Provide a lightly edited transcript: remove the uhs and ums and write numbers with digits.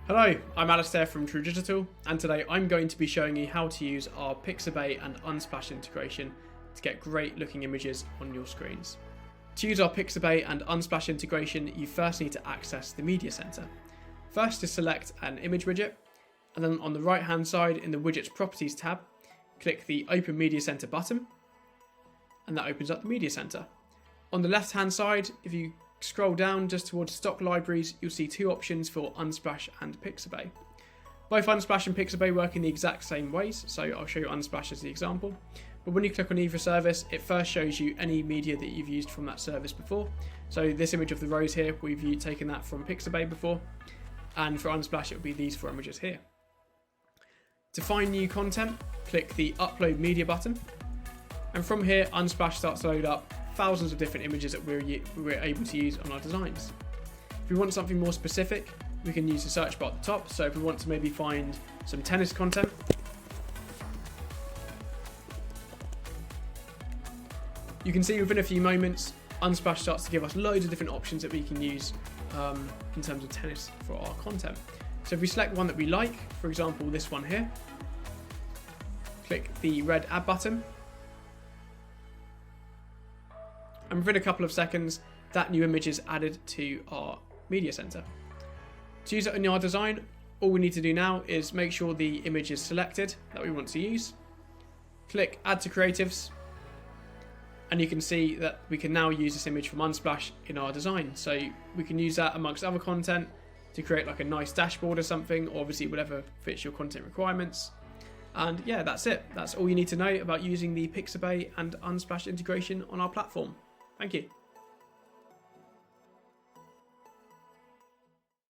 Hello, I'm Alistair from TrouDigital, and today I'm going to be showing you how to use our Pixabay and Unsplash integration to get great looking images on your screens. To use our Pixabay and Unsplash integration, you first need to access the Media Center. First is select an image widget, and then on the right hand side in the Widgets Properties tab, click the Open Media Center button, and that opens up the Media Center. On the left hand side, if you scroll down just towards stock libraries, you'll see two options for Unsplash and Pixabay. Both Unsplash and Pixabay work in the exact same ways, so I'll show you Unsplash as the example. But when you click on either service, it first shows you any media that you've used from that service before. So this image of the rose here, we've taken that from Pixabay before, and for Unsplash it will be these four images here. To find new content, click the Upload Media button, and from here Unsplash starts to load up thousands of different images that we're able to use on our designs. If we want something more specific, we can use the search bar at the top. So if we want to maybe find some tennis content, you can see within a few moments Unsplash starts to give us loads of different options that we can use in terms of tennis for our content. So if we select one that we like, for example this one here, click the red add button, and within a couple of seconds that new image is added to our media center. To use it in our design, all we need to do now is make sure the image is selected that we want to use, click add to creatives, and you can see that we can now use this image from Unsplash in our design. So we can use that amongst other content to create like a nice dashboard or something, or obviously whatever fits your content requirements. And yeah, that's it. That's all you need to know about using the Pixabay and Unsplash integration on our platform. Thank you.